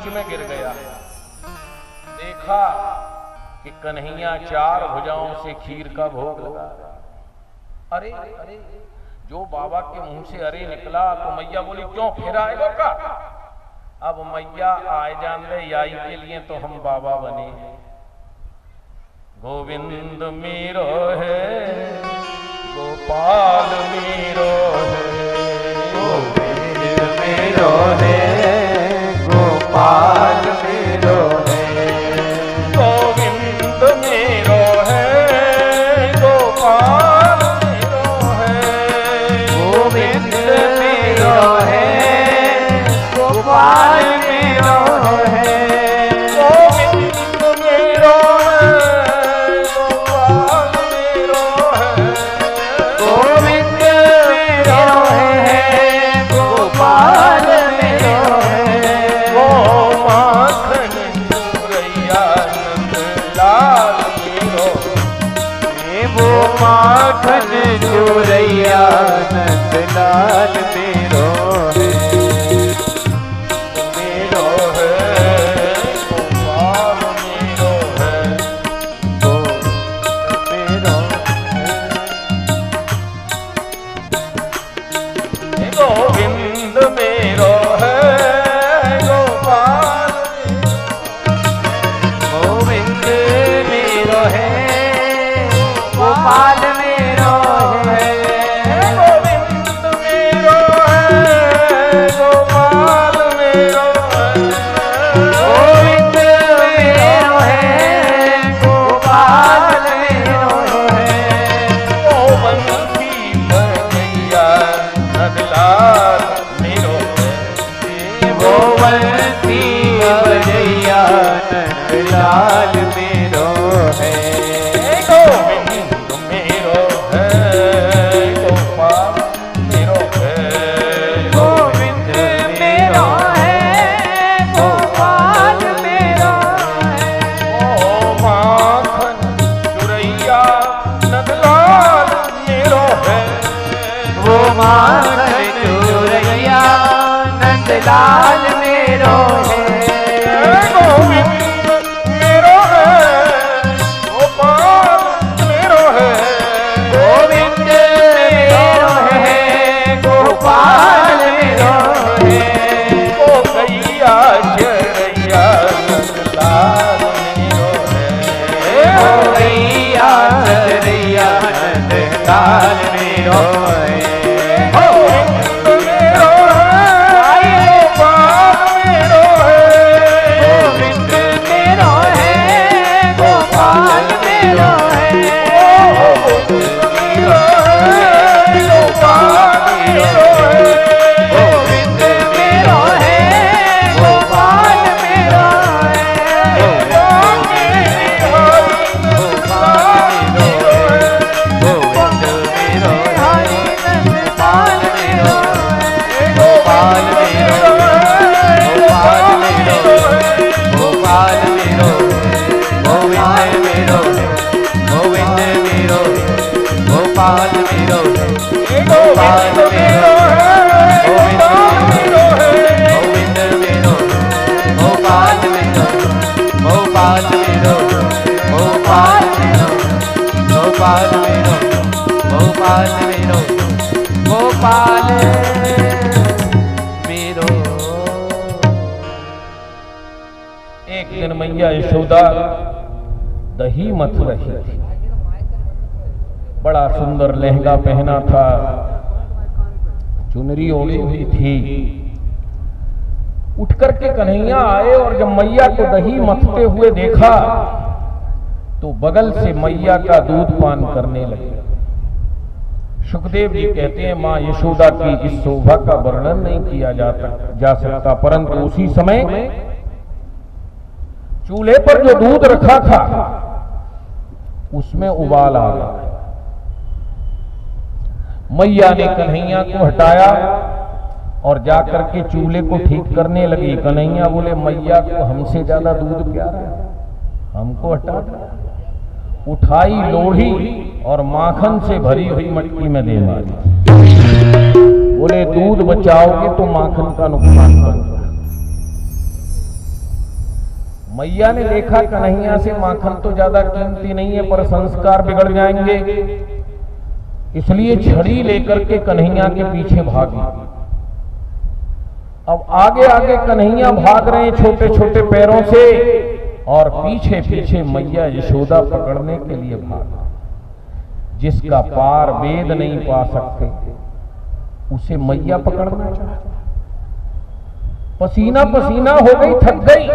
बीच में गिर गया। देखा कि कन्हैया चार भुजाओं से खीर का भोग लगा। अरे अरे, जो बाबा के मुंह से अरे निकला तो मैया बोली क्यों फिर आएगा का? अब मैया आए जान दे याई के लिए तो हम बाबा बने। गोविंद मेरो है, गोपाल मेरो है, गोविंद मेरो है, गोपाल मेरो है, गोविंद मेरो है, गोपाल मेरो है, गोविंद मेरो है, गोपाल मेरो है, गोविंद मेरो है, गोपाल मेरो है, गोविंद मेरो है, गोपाल मेरो है, वो माखन चुरैया नंद लाल मेरो, वो माखन चुरैया नंदलाल मेरो है, मेरो है, गोपाल मेरो है, मेरो गोविंद मेरो है, गोपाल गोविंद मेरो है, गोपाल मेरो है, गोविंद मेरो है, गोपाल मेरो है, गोविंद मेरो है, गोपाल मेरो है, गोवंशी बजैया नंदलाल मेरो है, गोवंशी बजैया नंदलाल मेरो है, गोविंद मेरो है, गोपाल मेरो है, गोविंद मेरो है, गोपाल मेरो है, ओ माखन चुरैया नंदलाल मेरो है, वो माखन चुरैया नंदलाल मेरो है, गोविंद मेरो है, गोपाल मेरो है, गोविंद मेरो है, गोपाल मेरो है, ओ गैया चरैया नंदलाल मेरो है, ओ गैया चरैया नंदलाल मेरो है, गोविंद मेरो है, गोपाल मेरो है, गोविंद मेरो है, गोपाल मेरो है, गोविंद मेरो है, गोपाल मेरो है, गोविंद मेरो है, गोपाल मेरो है, गोपाल मेरो है, गोपाल मेरो है, गोपाल मेरो है, गोविंद मेरो है, गोविंद मेरो है, गोपाल मेरो है, गोपाल मेरो है, गोविंद मेरो है, गोपाल मेरो है, गोपाल मेरो है, गोपाल मेरो है, गोपाल मेरो है, गोपाल मेरो है, गोपाल मेरो। एक दिन मैया यशोदा दही मथ रही थी। बड़ा सुंदर लहंगा पहना था, चुनरी ओढ़ी हुई थी। उठ करके कन्हैया आए और जब मैया को दही मथते हुए देखा तो बगल से मैया का दूध पान करने लगे। सुखदेव जी कहते हैं मां यशोदा की इस शोभा का वर्णन नहीं किया जा सकता, परंतु उसी समय चूल्हे पर जो दूध रखा था उसमें उबाल आ गया। मैया ने कन्हैया को हटाया और जाकर के चूल्हे को ठीक करने लगी। कन्हैया बोले मैया को हमसे ज्यादा दूध प्यारा है, हमको हटा दो। उठाई लोढ़ी और माखन से भरी हुई मटकी में दे मारी। बोले दूध बचाओगे तो माखन का नुकसान होगा। मैया ने देखा कन्हैया से माखन तो ज्यादा कीमती नहीं है, पर संस्कार बिगड़ जाएंगे, इसलिए छड़ी लेकर के कन्हैया के पीछे भागी। अब आगे आगे कन्हैया भाग रहे हैं छोटे छोटे पैरों से, और पीछे पीछे मैया यशोदा पकड़ने के लिए भाग। जिसका पार वेद नहीं पा सकते उसे मैया पकड़ना चाहती। पसीना पसीना हो गई, थक गई।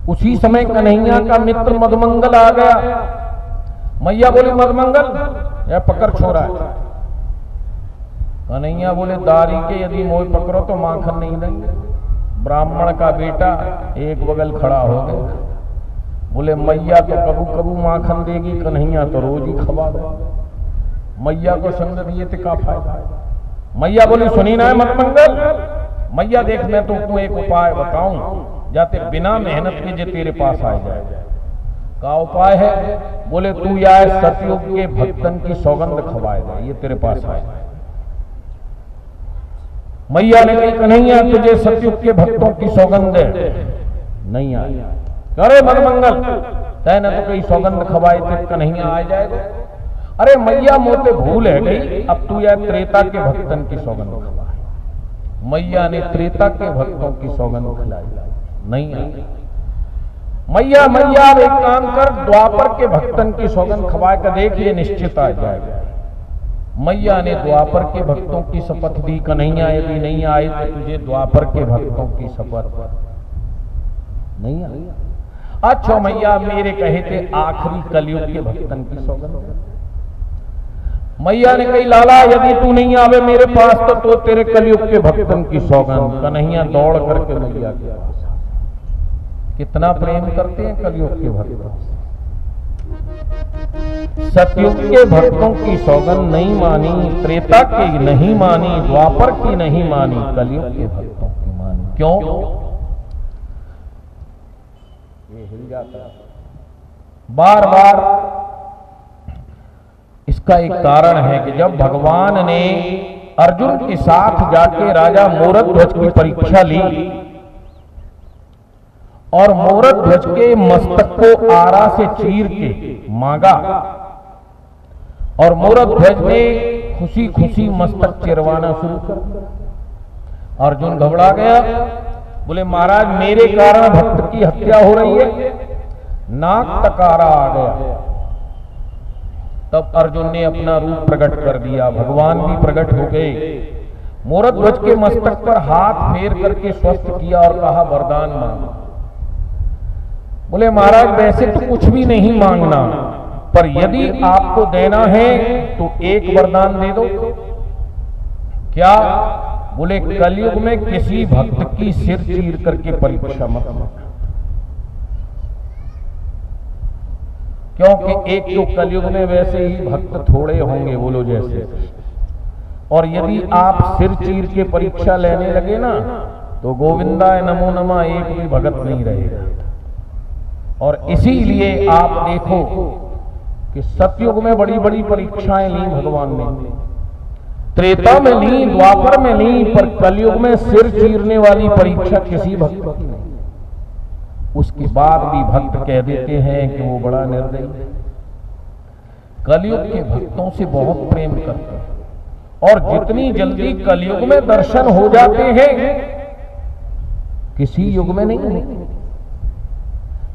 उसी समय कन्हैया का मित्र मधुमंगल आ गया। मैया बोली, मधुमंगल या पकड़ छोड़ा है। कन्हैया बोले, दारी के यदि मोह पकड़ो तो माखन नहीं देंगे। ब्राह्मण का बेटा एक बगल खड़ा हो गया। बोले, मैया तो कबू कबू माखन देगी, कन्हैया तो रोज ही खवा दे। मैया को संग दिए थे का फायदा। मैया बोली, सुनी ना है मधुमंगल, मैया देख मैं तुमको एक उपाय बताऊं, जाते बिना मेहनत के जे तेरे पास आ जाए। का उपाय है? बोले, तू या सतयुग के भक्तन की सौगंध खवाए दे, ये तेरे पास आए। मैया ने कही, कन्हैया तुझे सतयुग के भक्तों की सौगंध नहीं आई। अरे मधुमंगल, तैने तो कई सौगंध खवाए थे, कन्हैया आ जाएगा। अरे मैया मोते भूल है गई, अब तू या त्रेता के भक्तन की सौगंध खवाए। मैया ने त्रेता के भक्तों की सौगंध खिलाई, नहीं आई। मैया मैया अब एक काम कर, द्वापर के भक्तन की सौगंध खवा के देख, ये निश्चित आ जाएगा। मैया ने द्वापर के भक्तों की शपथ दी, कन्हैया यदि नहीं आए तो तुझे द्वापर के भक्तों की शपथ नहीं आई। अच्छा मैया, मेरे कहे थे आखिरी कलयुग के भक्तन की सौगंध। मैया ने कही, लाला यदि तू नहीं आवे मेरे पास तो तेरे कलयुग के भक्तन की सौगंध। कन्हैया दौड़ करके मैया के पास। कितना प्रेम करते हैं कलयुग के भक्त। सतयुग के भक्तों की सौगंध नहीं मानी, त्रेता की नहीं मानी, द्वापर की नहीं मानी, कलयुग के भक्तों की मानी। क्यों? ये हिल जाता है बार बार। इसका एक कारण है कि जब भगवान ने अर्जुन के साथ जाके राजा मोरध्वज की परीक्षा ली और मोरध्वज के मस्तक को आरा से चीर के मांगा, और मोरध्वज ने खुशी खुशी मस्तक चिरवाना शुरू कर दिया। अर्जुन घबरा गया, बोले, महाराज मेरे कारण भक्त की हत्या हो रही है। नाक तक आरा आ गया। तब अर्जुन ने अपना रूप प्रकट कर दिया, भगवान भी प्रकट हो गए। मोरध्वज के मस्तक पर हाथ फेर करके स्वस्थ किया और कहा, वरदान मांगो। बोले, महाराज वैसे तो कुछ भी नहीं मांगना, पर यदि आपको देना है तो एक वरदान दे दो। क्या? बोले, कलयुग में किसी भक्त की सिर चीर करके परीक्षा मत लो, क्योंकि एक तो कलयुग में वैसे ही भक्त थोड़े होंगे, बोलो जैसे, और यदि आप सिर चीर के परीक्षा लेने लगे ना तो गोविंदा नमो नमः एक भी भगत नहीं रहेगा। और इसीलिए आप देखो कि सतयुग में बड़ी बड़ी परीक्षाएं ली भगवान ने, त्रेता में ली, द्वापर में ली, पर कलयुग में सिर चीरने वाली परीक्षा किसी भक्त की नहीं। उसके बाद भी भक्त कह देते हैं कि वो बड़ा निर्दयी। कलयुग के भक्तों से बहुत प्रेम करते हैं, और जितनी जल्दी कलयुग में दर्शन हो जाते हैं किसी युग में नहीं,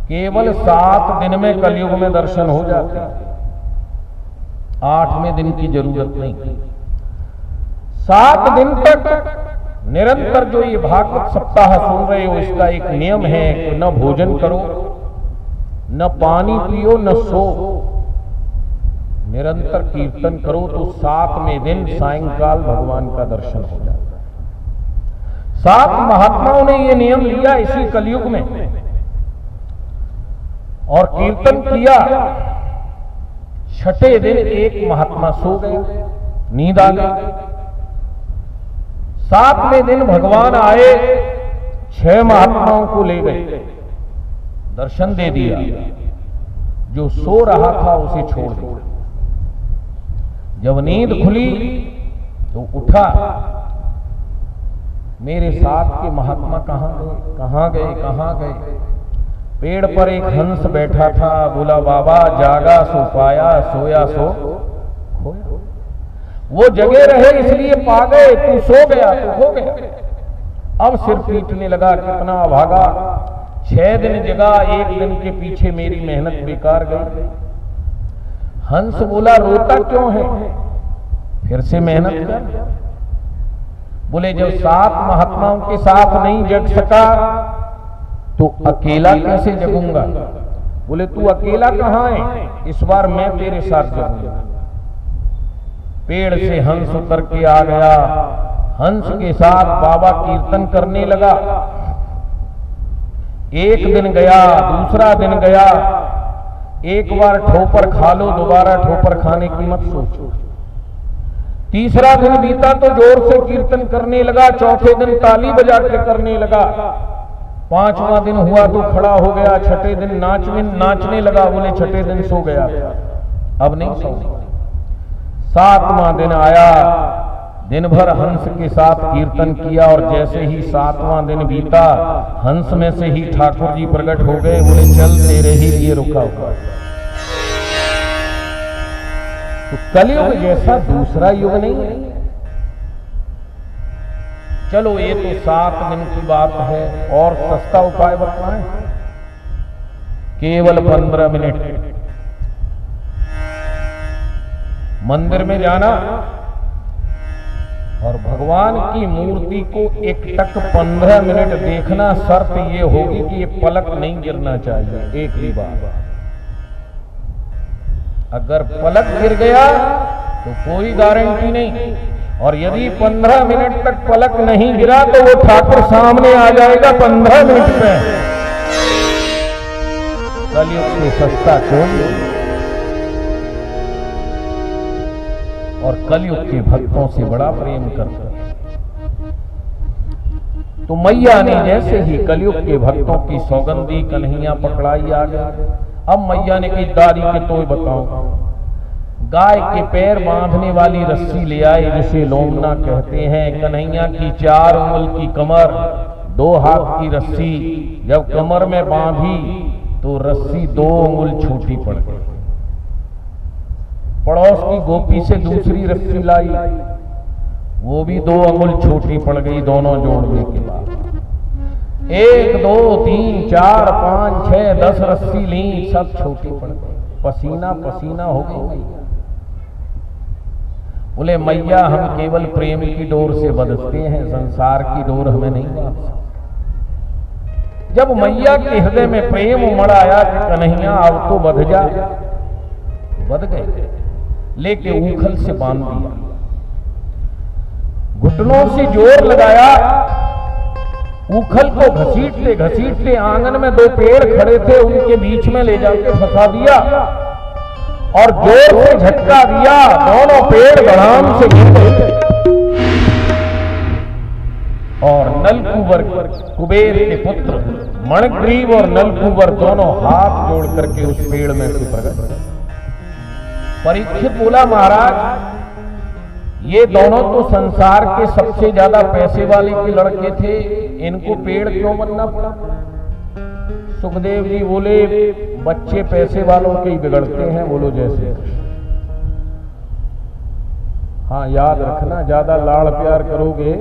केवल 7 दिन में कलयुग में दर्शन हो जाते हैं। 8वें दिन की जरूरत नहीं। 7 दिन तक निरंतर जो ये भागवत सप्ताह सुन रहे हो, इसका एक नियम है कि न भोजन करो, न पानी पियो, न सो, निरंतर कीर्तन करो, तो 7वें दिन सायंकाल भगवान का दर्शन हो जाता है। 7 महात्माओं ने ये नियम लिया इसी कलयुग में और कीर्तन किया। 6ठे दिन एक महात्मा सो गया, नींद आ गई। 7वें दिन भगवान आए, 6 महात्माओं को ले गए, दर्शन दे दिया। जो सो रहा था उसे छोड़ दिया। जब नींद खुली तो उठा, मेरे साथ के महात्मा कहाँ गए, कहाँ गए, कहाँ गए। पेड़ पर एक हंस बैठा था, बोला बाबा जागा सो पाया, सोया सो खोया। वो जगे रहे इसलिए पा गए, तू सो गया तो खो गया। अब सिर पीटने लगा, कितना भागा, 6 दिन जगा, 1 दिन के पीछे मेरी मेहनत बेकार गई। हंस बोला रोता क्यों है, फिर से मेहनत कर। बोले जब 7 महात्माओं के साथ नहीं जग सका तो अकेला कैसे जगूंगा। बोले तू अकेला कहां है, इस बार मैं तेरे साथ जगूंगा। पेड़ से हंस उतर के आ गया, हंस के साथ बाबा कीर्तन करने लगा। 1 दिन गया, दूसरा दिन गया, एक बार ठोकर खा लो, दोबारा ठोकर खाने की मत सोचो। तीसरा दिन बीता तो जोर से कीर्तन करने लगा, चौथे दिन ताली बजा के करने लगा, 5वां दिन हुआ तो खड़ा हो गया, 6ठे दिन नाचने लगा। बोले 6ठे दिन सो गया, अब नहीं सो। 7वां दिन आया, दिन भर हंस के साथ कीर्तन किया और जैसे ही 7वां दिन बीता, हंस में से ही ठाकुर जी प्रकट हो गए। बोले चल तेरे ही लिए रुका हुआ। तो कलयुग जैसा दूसरा युग नहीं है। चलो ये तो 7 दिन की बात है, और सस्ता उपाय बताएं, केवल 15 मिनट मंदिर में जाना और भगवान की मूर्ति को एकटक 15 मिनट देखना। शर्त ये होगी कि ये पलक नहीं गिरना चाहिए एक भी बार। अगर पलक गिर गया तो कोई गारंटी नहीं, और यदि 15 मिनट तक पलक नहीं गिरा तो वो ठाकुर सामने आ जाएगा 15 मिनट में। कलयुग से सस्ता कौन, और कलयुग के भक्तों से बड़ा प्रेम करते हैं। तो मैया ने जैसे ही कलयुग के भक्तों की सौगंधी कन्हैया पकड़ाई आ गया। अब मैया ने कही दारी के तो बताओ, गाय के पैर बांधने वाली रस्सी ले आए जिसे लोमना कहते हैं। कन्हैया की 4 उंगल की कमर, 2 हाथ की रस्सी, जब कमर में बांधी तो रस्सी 2 उंगल छोटी पड़ गई। पड़ोस की गोपी से दूसरी रस्सी लाई, वो भी 2 अंगुल छोटी पड़ गई। दोनों जोड़ने के बाद 1 2 3 4 5 6 10 रस्सी ली, सब छोटी पड़ गई। पसीना पसीना हो गई मैया। बोले मैया हम केवल प्रेम की डोर से बंधते हैं, संसार की डोर हमें नहीं बांध सकती। जब मैया के हृदय में प्रेम उमड़ आया कि कन्हैया अब तो बंध जा, बंध गए, लेके ऊखल से बांध दिया। घुटनों से जोर लगाया, ऊखल को घसीटते घसीटते आंगन में 2 पेड़ खड़े थे, उनके बीच में ले जाके फंसा दिया और जोर से झटका दिया। दोनों पेड़ धड़ाम से गिर गए और नलकूबर कुबेर के पुत्र मणिग्रीव और नलकूबर दोनों हाथ जोड़ करके उस पेड़ में से प्रकट हुए। परीक्षित बोला महाराज ये दोनों तो संसार के सबसे ज्यादा पैसे वाले के लड़के थे, इनको पेड़ क्यों बनना पड़ा। सुखदेव जी बोले बच्चे पैसे वालों के ही बिगड़ते हैं। बोलो जैसे, हाँ याद रखना, ज्यादा लाड़ प्यार करोगे,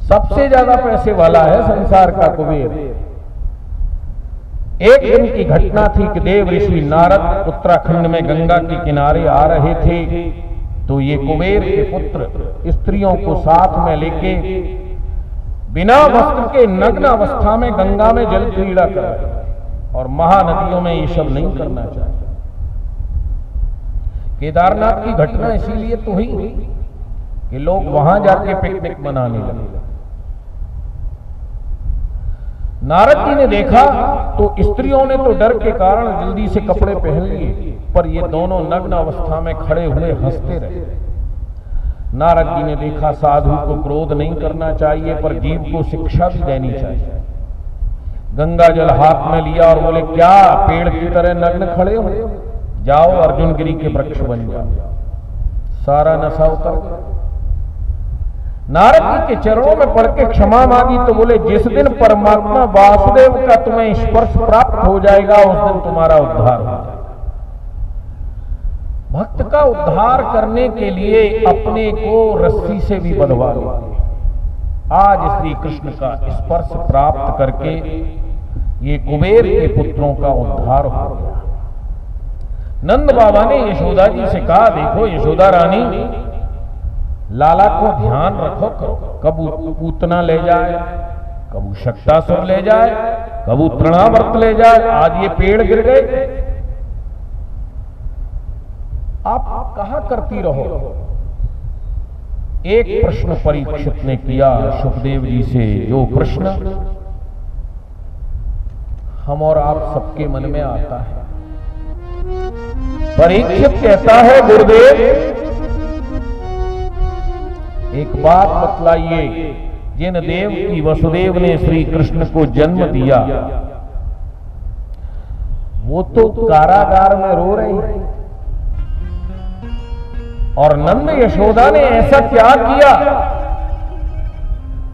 सबसे ज्यादा पैसे वाला है संसार का कुबेर। एक दिन की घटना थी कि देव ऋषि नारद उत्तराखंड में गंगा के किनारे आ रहे थे, तो ये कुबेर के पुत्र स्त्रियों को साथ में लेके बिना वस्त्र के नग्न अवस्था में गंगा में जल क्रीड़ा कर रहे हैं। और महानदियों में ये सब नहीं करना चाहिए। केदारनाथ की घटना इसीलिए तो हुई कि लोग वहां जाके पिकनिक मनाने लगे। नारद जी ने देखा तो स्त्रियों ने तो डर के कारण जल्दी से कपड़े पहन लिए, पर ये दोनों नग्न अवस्था में खड़े हुए हंसते रहे। नारद जी ने देखा साधु को क्रोध नहीं करना चाहिए, पर जीव को शिक्षा भी देनी चाहिए। गंगा जल हाथ में लिया और बोले क्या पेड़ की तरह नग्न खड़े हो, जाओ अर्जुन गिरी के वृक्ष बन जाओ। सारा नशा उतर गया। नारद जी के चरणों में पड़ के क्षमा मांगी तो बोले जिस दिन परमात्मा वासुदेव का तुम्हें स्पर्श प्राप्त हो जाएगा उस दिन तुम्हारा उद्धार हो जाएगा। भक्त का उद्धार करने के लिए अपने को रस्सी से भी बंधवा लेते। आज श्री कृष्ण का स्पर्श प्राप्त करके ये कुबेर के पुत्रों का उद्धार हो गया। नंद बाबा ने यशोदा जी से कहा, देखो यशोदा रानी, लाला को ध्यान रखो, कबू पूतना ले जाए, कबू शक्तासुर ले जाए, कबू तृणावर्त ले जाए, आज ये पेड़ गिर गए, आप कहा करती रहो। एक प्रश्न परीक्षित ने किया सुखदेव जी से, जो प्रश्न हम और आप सबके मन में आता है। परीक्षित कहता है, गुरुदेव एक बात बतलाइए, जिन देव की वसुदेव ने श्री कृष्ण को जन्म दिया वो तो कारागार में रो रही है, और नंद यशोदा ने ऐसा क्या किया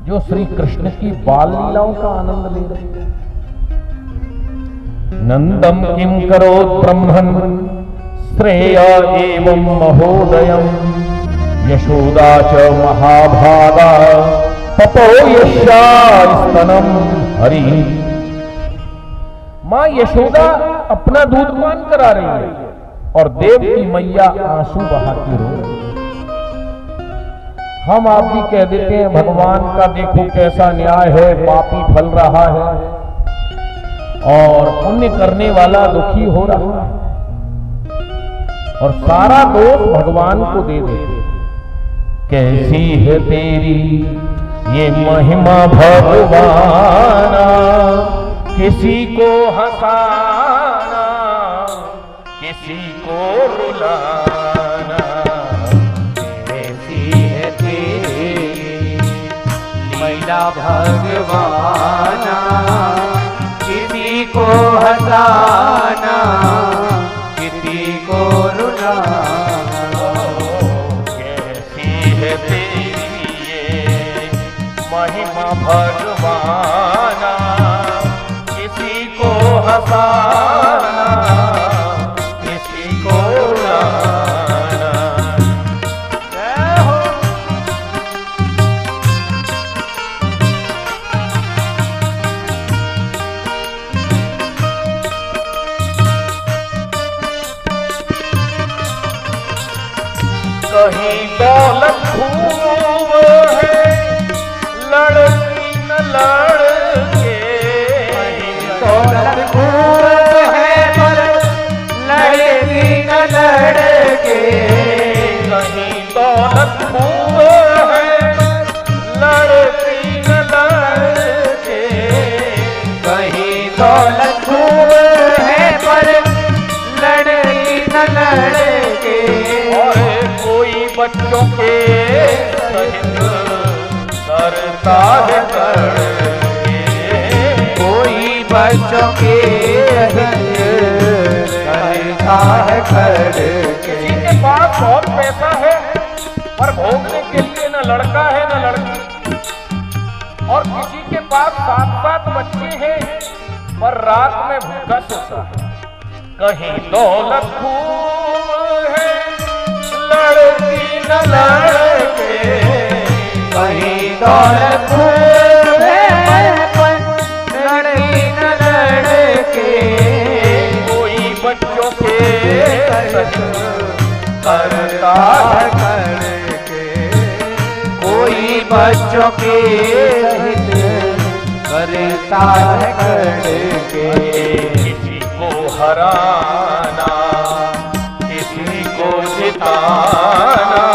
जो श्री कृष्ण की बाल लीलाओं का आनंद ले रहे। नंदम किम करोत ब्रह्मन् श्रेय एवं महोदयम् यशोदा च महाभागा तपो यशास्तनम हरि। मां यशोदा अपना दूध पान करा रही है और देव की मैया आंसू बहा के रो रही है। हम आप भी कह देते हैं भगवान का देखो कैसा न्याय है, पापी फल रहा है और पुण्य करने वाला दुखी हो रहा है, और सारा दोष भगवान को दे देते। कैसी है तेरी ये महिमा भगवाना, किसी को हंसाना किसी को रुलाना। कैसी है तेरी महिमा भगवाना, किसी को हंसाना किसी को रुलाना। कैसी है तेरी ये महिमा भगवाना, किसी को हंसाना किसी को रुलाना। जय हो। कहीं दौलत खूब है लड़की न लड़के, दौलत खूब है पर लड़की न लड़के। कहीं दौलत खूब है लड़की न लड़के, कहीं दौलत खूब है पर लड़की न लड़के। और कोई बच्चों के सहित करता है करके, कोई बच्चों के करता है करके। किसी के पास बहुत पैसा है पर भोगने के लिए न लड़का है न लड़की, और किसी के पास 7-7 बच्चे हैं पर रात में भूखा सोता है। कहीं दौलत खूब है लड़की न लड़के, कहीं दौलत खूब है पर लड़की न लड़के। कोई बच्चों के सहित करता है करके, कोई बच्चों के सहित करता है करके। किसी को हराना किसी को जिताना,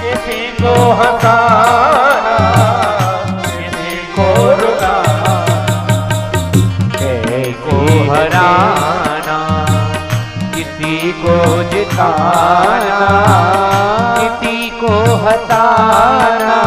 किसी को हंसाना किसी को रुलाना। को हराना किसी को जिताना, किसी को हंसाना